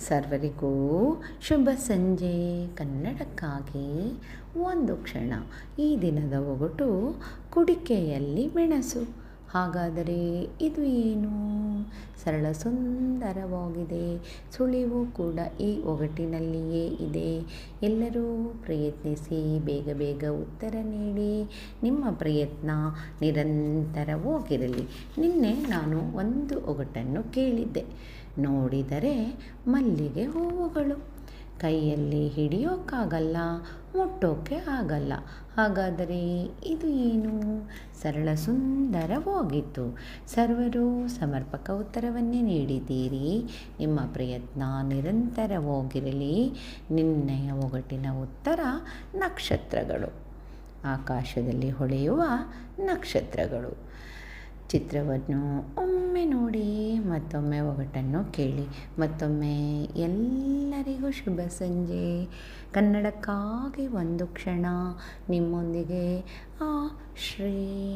ಸರ್ವರಿಗೂ ಶುಭ ಸಂಜೆ. ಕನ್ನಡಕ್ಕಾಗಿ ಒಂದು ಕ್ಷಣ. ಈ ದಿನದ ಒಗಟು ಕುಡಿಕೆಯಲ್ಲಿ ಮೆಣಸು. ಹಾಗಾದರೆ ಇದು ಏನು? ಸರಳ ಸುಂದರವಾಗಿದೆ. ಸುಳಿವು ಕೂಡ ಈ ಒಗಟಿನಲ್ಲಿಯೇ ಇದೆ. ಎಲ್ಲರೂ ಪ್ರಯತ್ನಿಸಿ, ಬೇಗ ಬೇಗ ಉತ್ತರ ನೀಡಿ. ನಿಮ್ಮ ಪ್ರಯತ್ನ ನಿರಂತರವಾಗಿರಲಿ. ನಿನ್ನೆ ನಾನು ಒಂದು ಒಗಟನ್ನು ಕೇಳಿದ್ದೆ. ನೋಡಿದರೆ ಮಲ್ಲಿಗೆ ಹೂವುಗಳು, ಕೈಯಲ್ಲಿ ಹಿಡಿಯೋಕ್ಕಾಗಲ್ಲ, ಮುಟ್ಟೋಕ್ಕೆ ಆಗಲ್ಲ. ಹಾಗಾದರೆ ಇದು ಏನು? ಸರಳ ಸುಂದರವಾಗಿತ್ತು. ಸರ್ವರು ಸಮರ್ಪಕ ಉತ್ತರವನ್ನೇ ನೀಡಿದ್ದೀರಿ. ನಿಮ್ಮ ಪ್ರಯತ್ನ ನಿರಂತರವಾಗಿರಲಿ. ನಿನ್ನೆಯ ಒಗಟಿನ ಉತ್ತರ ನಕ್ಷತ್ರಗಳು. ಆಕಾಶದಲ್ಲಿ ಹೊಳೆಯುವ ನಕ್ಷತ್ರಗಳು. ಚಿತ್ರವನ್ನು ಒಮ್ಮೆ ನೋಡಿ, ಮತ್ತೊಮ್ಮೆ ಒಗಟನ್ನು ಕೇಳಿ. ಮತ್ತೊಮ್ಮೆ ಎಲ್ಲರಿಗೂ ಶುಭ ಸಂಜೆ. ಕನ್ನಡಕ್ಕಾಗಿ ಒಂದು ಕ್ಷಣ. ನಿಮ್ಮೊಂದಿಗೆ ಶ್ರೀ.